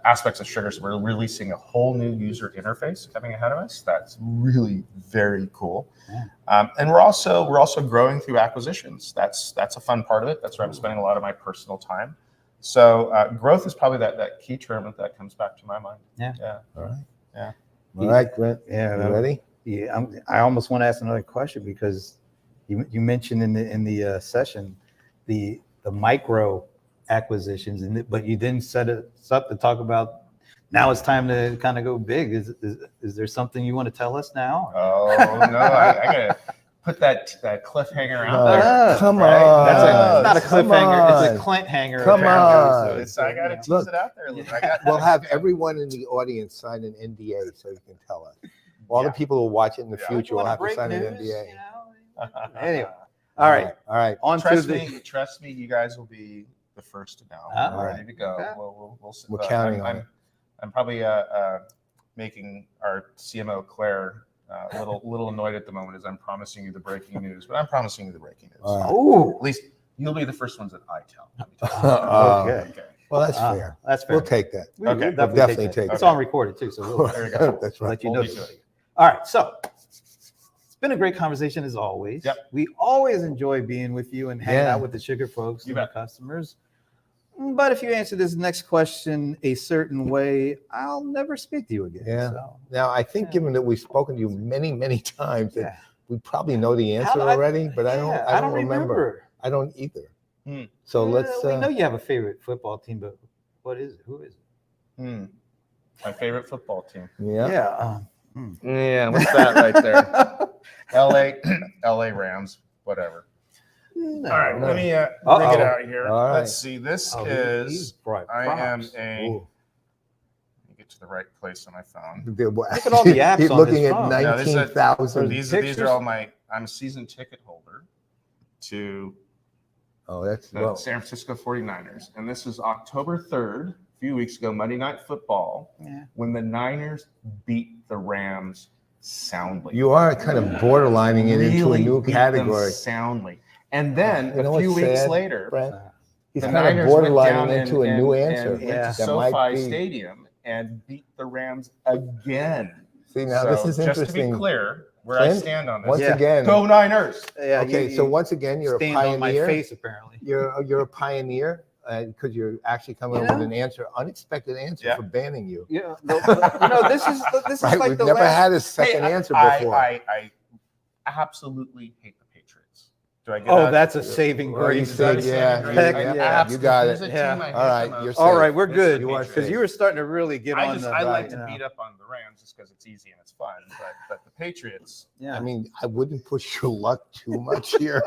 aspects of Sugar. So we're releasing a whole new user interface coming ahead of us. That's really very cool. Yeah. And we're also growing through acquisitions. That's a fun part of it. That's where I'm spending a lot of my personal time. So growth is probably that key term that comes back to my mind. Yeah. Yeah. All right. Yeah. All right, Clint. Yeah. You ready? Yeah. I almost want to ask another question because you mentioned in the session the micro acquisitions, but you didn't set us up to talk about. Now it's time to kind of go big. Is there something you want to tell us now? Oh no, I gotta put that cliffhanger out there. Ah, Come right? on. That's not a Come cliffhanger. It's on. a Clint hanger. Come apparently. on. So I gotta tease Look. it out there a little. We'll have everyone in the audience sign an NDA so you can tell us. All the people who watch it in the Yeah. future will have to Break sign an news, NDA. you know? Anyway, all right. All right. On Trust to me, trust me. You guys will be the first to know. Ah, We're ready to go. okay. We'll We're counting on it. I'm probably making our CMO Claire a little annoyed at the moment as I'm promising you the breaking news, but I'm promising you the breaking news. All right. Oh, At least you'll be the first ones that I tell. Let me tell you. okay. Okay. Well, that's fair. That's fair. We'll take that. We'll Okay. Definitely that. take It's that. on recorded too, so we'll There we go. That's right. let you Hold know. me to it. All right, so it's been a great conversation as always. Yep. We always enjoy being with you and hanging Yeah. out with the Sugar folks You and the bet. customers. But if you answer this next question a certain way, I'll never speak to you again. Yeah. So, Now, I think Yeah. given that we've spoken to you many, many times, that yeah. we probably know the How answer do I- already, but I Yeah, don't remember. I don't either. Hmm. So Yeah, let's. we know you have a favorite football team, but what is it? Who is it? My favorite football team. Yeah. Yeah, what's that right there? LA Rams, whatever. No. All right, let me bring Uh-oh. it out here. All right. Let's see. This Oh, is. he's brought I am props. a. Ooh. Let me get to the right place on my phone. Look at all the apps He's on looking his at phone. No, this is a- 19,000. These are Pictures? all my. I'm a season ticket holder to Oh, that's the well. San Francisco 49ers, and this is October 3rd, a few weeks ago, Monday Night Football, Yeah. when the Niners beat the Rams soundly. You are kind of borderlining it into a Really new beat them category. soundly, and then You know a few what's weeks sad, later, Brent? He's the kind of Niners went borderlining down into a new answer. and Yeah. went to That might SoFi be. Stadium and beat the Rams again. See, now this So, is just interesting. to be clear, where I Clint, stand on this. Once Yeah. again, Go Niners! Yeah, okay. you So once again, you're a stand on my pioneer. face, apparently. You're a pioneer because you're actually coming You up with know? an answer, unexpected answer Yeah. for banning you. Yeah, this is Right? like We've the never last. had a second answer before. I absolutely hate the Patriots. Do I get Oh, that? that's a saving Well, you grace. Is that a said, yeah, saving Heck grace? I yeah. absolutely- You got there's it. a team Yeah. I hate All right, the most. you're All safe. right, we're It's good the You are because safe. you were starting to really get on the. I like you to know. beat up on the Rams just because it's easy and it's fun, but the Patriots. Yeah. I mean, I wouldn't push your luck too much here.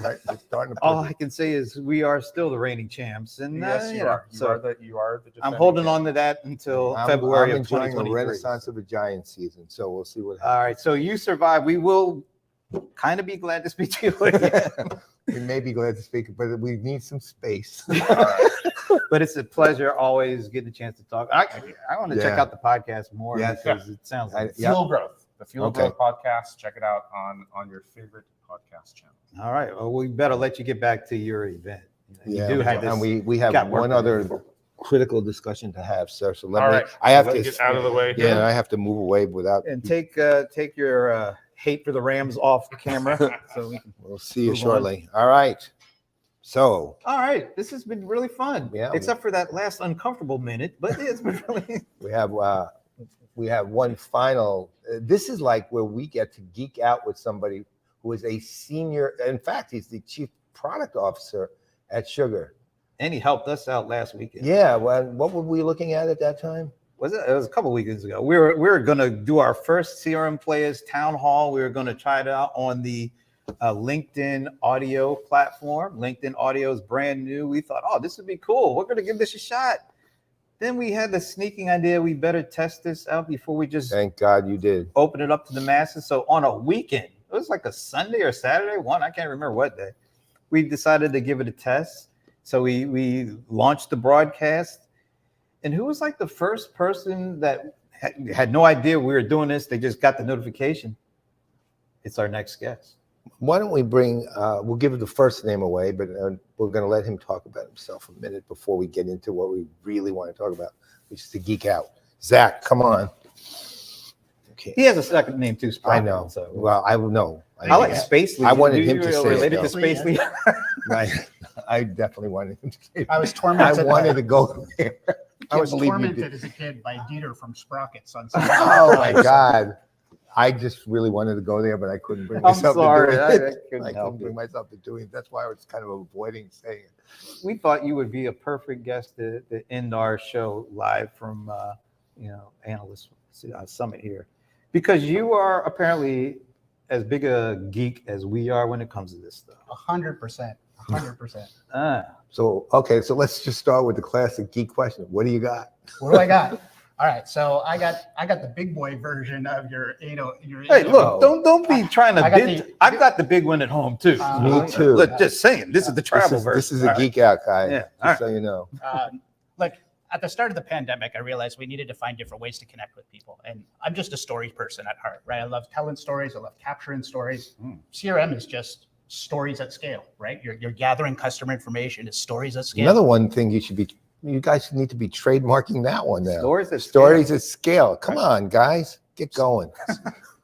Right, we're starting to All push I can say is we are still the reigning champs, and Yes, you you know, are. So You are the. I'm defending holding champ. on to that until I'm February of enjoying a 2023. renaissance of a Giants season, so we'll see what All happens. right, so you survived. We will kind of be glad to speak to you again. We may be glad to speak, but we need some space. All right. But it's a pleasure always getting a chance to talk. I want to check Yeah. out the podcast more Yes. because it sounds like Yeah. Fuel Growth, the Fuel Okay. Growth podcast. Check it out on your favorite podcast channel. All right. Well, we better let you get back to your event. You Yeah, do have this. and we have got work one to other do. critical discussion to have, sir. So let All me. right. I have Let's to get out of the way. Yeah, here. and I have to move away without. And take your hate for the Rams off camera. So we can. We'll see you Move on. shortly. All right. So All right. This has been really fun. Yeah. Except for that last uncomfortable minute, but it's been really. we have one final. This is like where we get to geek out with somebody who is a senior. In fact, he's the chief product officer at Sugar. And he helped us out last weekend. Yeah. Well, what were we looking at that time? Was it? It was a couple weekends ago. We were going to do our first CRM Playaz town hall. We were going to try it out on the LinkedIn audio platform. LinkedIn audio is brand new. We thought, oh, this would be cool. We're going to give this a shot. Then we had the sneaking idea we better test this out before we just Thank God you did. open it up to the masses. So on a weekend, it was like a Sunday or Saturday, I can't remember what day, we decided to give it a test. So we launched the broadcast. And who was like the first person that had no idea we were doing this? They just got the notification. It's our next guest. Why don't we bring? We'll give the first name away, but we're going to let him talk about himself a minute before we get into what we really want to talk about, which is to geek out. Zach, come on. Okay. He has a second name too. I know. So Well, I know. I like Space Lee. I wanted You him to say it, related though. to Space Lee. Right. I definitely wanted him to say it. I was I tormented. wanted to go there. I was Can't believe you tormented did. as a kid by Dieter from Sprockets on. Oh my God. I just really wanted to go there, but I couldn't bring I'm myself sorry. to I do it. couldn't I help couldn't bring it. myself to doing it. That's why I was kind of avoiding saying it. We thought you would be a perfect guest to end our show live from Analyst Summit here, because you are apparently as big a geek as we are when it comes to this stuff. 100%. 100%. So, okay, so let's just start with the classic geek question. What do you got? What do I got? All right, so I got the big boy version of your Hey, look! Don't be trying to. I got I've got the big one at home too. Me too. Look, just saying, this is the travel version. This is a All geek out guy, Yeah, just all right. so you know. Like at the start of the pandemic, I realized we needed to find different ways to connect with people. And I'm just a story person at heart, right? I love telling stories. I love capturing stories. CRM is just stories at scale, right? You're gathering customer information. It's stories at scale. Another one thing you guys need to be trademarking that one now. Stories at Stories at scale. Come on, guys, get going.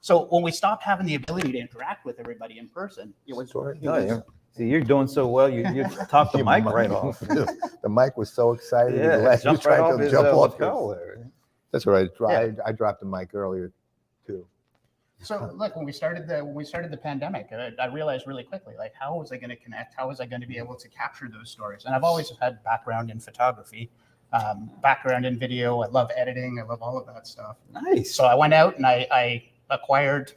So when we stopped having the ability to interact with everybody in person, it was Story. Oh, yeah. See, you're doing so well. You talked the mic right off. The mic was so excited. Yeah, He jumped right off his off lapel it. there. That's right. I dropped the mic earlier too. So look, when we started the pandemic, I realized really quickly, like, how was I going to connect? How was I going to be able to capture those stories? And I've always had background in photography, background in video. I love editing. I love all of that stuff. Nice. So I went out and I acquired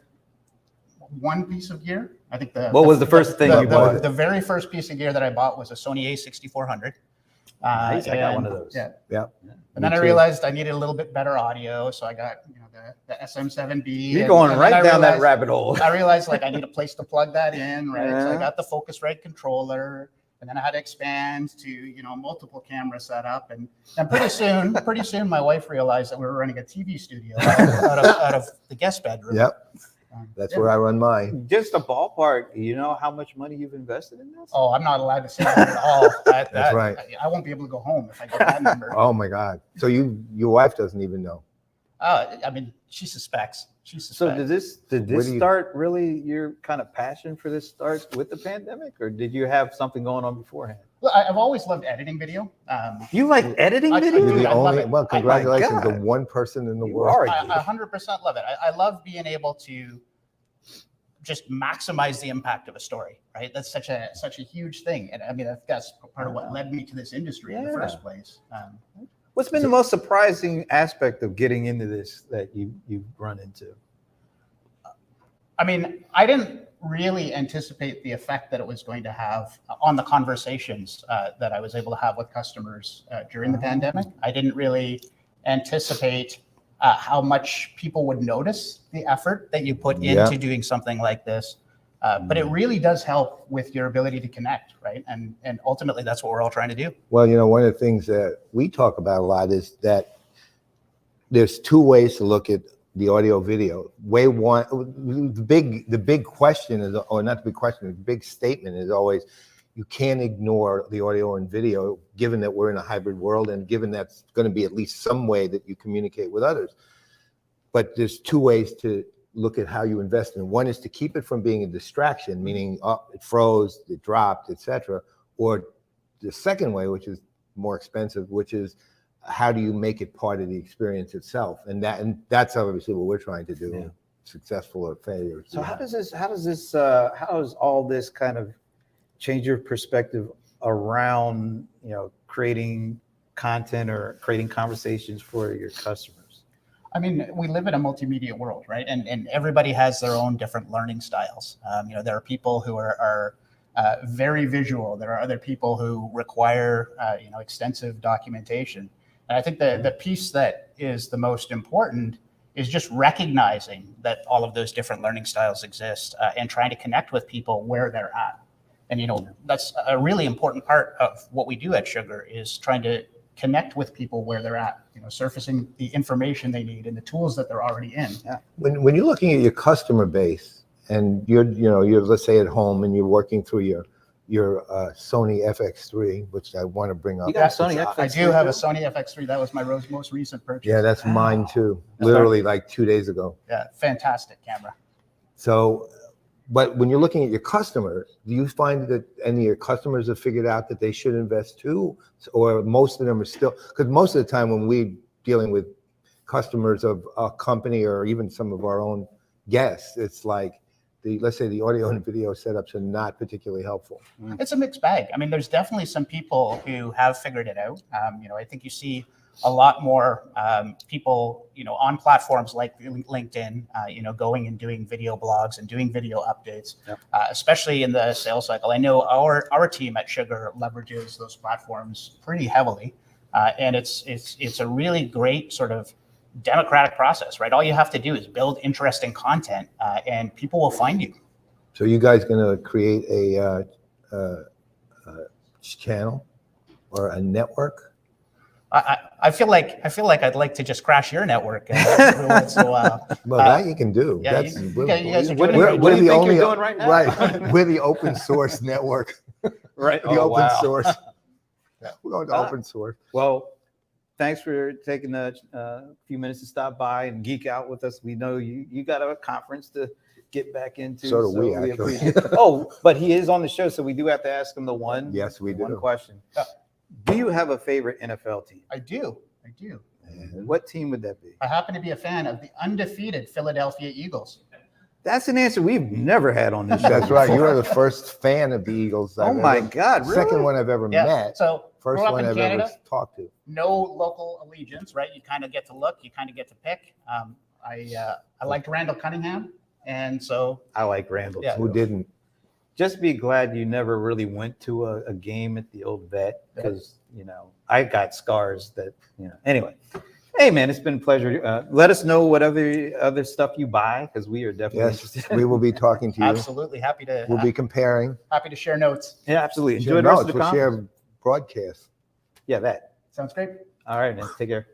one piece of gear. I think What was the first thing you bought? The very first piece of gear that I bought was a Sony A6400. Nice. I got one of those. Yeah. Yeah. And then I too. realized I needed a little bit better audio, so I got the SM7B. You're and- going and right then I down that realized- rabbit hole. I realized like I need a place to plug that in, right? So I Yeah. got the Focusrite controller, and then I had to expand to multiple camera setup, and pretty soon my wife realized that we were running a TV studio out of the guest bedroom. Yep. That's where I run mine. Just a ballpark. You know how much money you've invested in this? Oh, I'm not allowed to say that at all. That's right. I won't be able to go home if I get that number. Oh my God. So your wife doesn't even know. I mean, she suspects. So did this Where do you- start really your kind of passion for this start with the pandemic, or did you have something going on beforehand? Well, I've always loved editing video. You like editing I- video? You're the I love only. it. Well, congratulations, My the God. one person in the You world. are. I 100% love it. I love being able to just maximize the impact of a story, right? That's such a huge thing. And I mean, that's part of what led me to this industry in the Yeah. first place. What's been the most surprising aspect of getting into this that you've run into? I mean, I didn't really anticipate the effect that it was going to have on the conversations that I was able to have with customers during the pandemic. I didn't really anticipate how much people would notice the effort that you put Yeah. into doing something like this. But it really does help with your ability to connect, right? And ultimately, that's what we're all trying to do. Well, one of the things that we talk about a lot is that there's two ways to look at the audio video. The big question is, or not the big question, the big statement is always, you can't ignore the audio and video, given that we're in a hybrid world and given that's going to be at least some way that you communicate with others. But there's two ways to look at how you invest in. One is to keep it from being a distraction, meaning it froze, it dropped, etc. Or the second way, which is more expensive, which is how do you make it part of the experience itself? And that's obviously what we're trying to do, successful or failure. So how does all this kind of change your perspective around, creating content or creating conversations for your customers? I mean, we live in a multimedia world, right? And everybody has their own different learning styles. There are people who are very visual. There are other people who require, extensive documentation. And I think the piece that is the most important is just recognizing that all of those different learning styles exist and trying to connect with people where they're at. And, that's a really important part of what we do at Sugar, is trying to connect with people where they're at, surfacing the information they need and the tools that they're already in. Yeah. When you're looking at your customer base and you're let's say at home and you're working through your Sony FX3, which I want to bring up. You got a Sony I FX3? do have a Sony FX3. That was my most recent purchase. Yeah, that's mine too. Literally like 2 days ago. Yeah, fantastic camera. So, but when you're looking at your customer, do you find that any of your customers have figured out that they should invest too? Or most of them are still, because most of the time when we're dealing with customers of a company or even some of our own guests, it's like, let's say the audio and video setups are not particularly helpful. It's a mixed bag. I mean, there's definitely some people who have figured it out. I think you see a lot more people, on platforms like LinkedIn, going and doing video blogs and doing video updates, especially in the sales cycle. I know our team at Sugar leverages those platforms pretty heavily, and it's a really great sort of democratic process, right? All you have to do is build interesting content, and people will find you. So you guys going to create a channel or a network? I feel like I'd like to just crash your network every once in a while. Well, that you can do. Yeah, That's, you guys are What doing do you think you're doing right now? Right, we're the open source network. Right. The open wow. source. We're going to open source. Well, thanks for taking a few minutes to stop by and geek out with us. We know you got a conference to get back into. So do we, actually. appreciate it. Oh, but he is on the show, so we do have to ask him the one. Yes, we one do. question. Do you have a favorite NFL team? I do. What team would that be? I happen to be a fan of the undefeated Philadelphia Eagles. That's an answer we've never had on this show. That's right. You are the first fan of the Eagles. Oh my God! Really? Second one I've ever Yeah. met. So First grew up one in I've Canada. ever talked to. No local allegiance, right? You kind of get to look, you kind of get to pick. I liked Randall Cunningham, and so I like Randall. Yeah. too. Who didn't? Just be glad you never really went to a game at the old vet, because I got scars that Anyway, hey man, it's been a pleasure. Let us know what other stuff you buy, because we are definitely Yes, interested. we will be talking to you. absolutely happy to We'll be comparing. happy to share notes. Yeah, absolutely. Enjoy Share the rest notes. of the We'll conference. share broadcasts. Yeah, that. Sounds great. All right, man. Take care.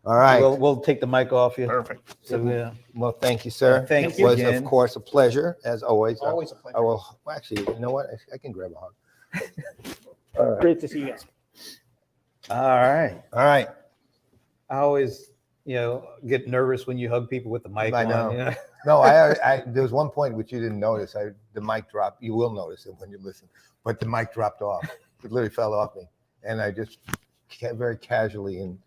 All right. We'll take the mic off you. Perfect. So, Well, thank you, sir. Thank It you was, again. of course, a pleasure, as always. Always a pleasure. I will, well, actually, you know what? I can grab a hug. Great to see you guys. all right. All right. I always, get nervous when you hug people with the mic I on. know. No, I there was one point which you didn't notice. The mic dropped. You will notice it when you listen, but the mic dropped off. It literally fell off me, and I just very casually and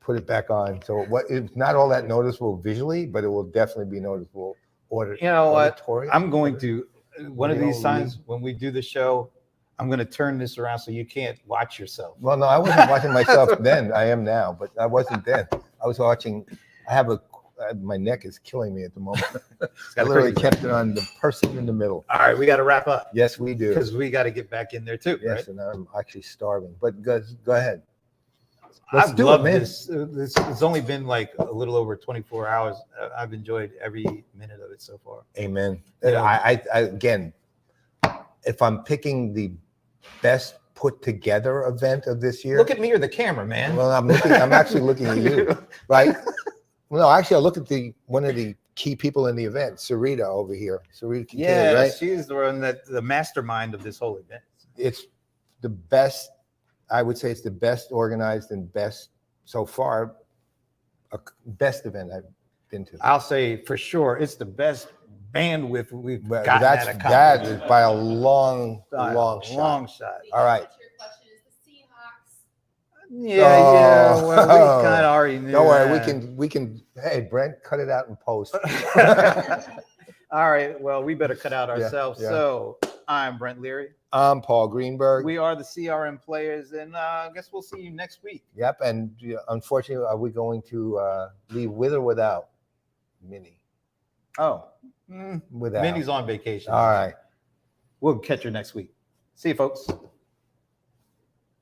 put it back on. So it's not all that noticeable visually, but it will definitely be noticeable. You know what? auditory. I'm going to, one of You these know, times when we do the show, I'm going to turn this around so you can't watch yourself. Well, no, I wasn't watching myself then. I am now, but I wasn't then. I was watching. My neck is killing me at the moment. I literally kept it on the person in the middle. All right, we got to wrap up Yes, we do. because we got to get back in there too. Yes, Right? and I'm actually starving. But go ahead. Let's I've do it, loved man. this. It's only been like a little over 24 hours. I've enjoyed every minute of it so far. Amen. Yeah. I again, if I'm picking the best put together event of this year, Look at me or the camera, man. well, I'm actually looking at you, right? Well, no, actually, I looked at one of the key people in the event, Sarita over here. Sarita Kincaid, Yeah, right? she's the one the mastermind of this whole event. It's the best. I would say it's the best organized and best so far, best event I've been to. I'll say for sure it's the best bandwidth we've But gotten that's at a that conference. is by a long Long shot. shot. All right. Your question is the Seahawks. Yeah, Oh. well, we kind of already knew. Don't worry, that. we can. Hey, Brent, cut it out in post. All right, well, we better cut out ourselves. yeah. So I'm Brent Leary. I'm Paul Greenberg. We are the CRM Players, and I guess we'll see you next week. Yep, and unfortunately, are we going to leave with or without Minnie? Oh, Without. Minnie's on vacation. All right. We'll catch her next week. See you, folks.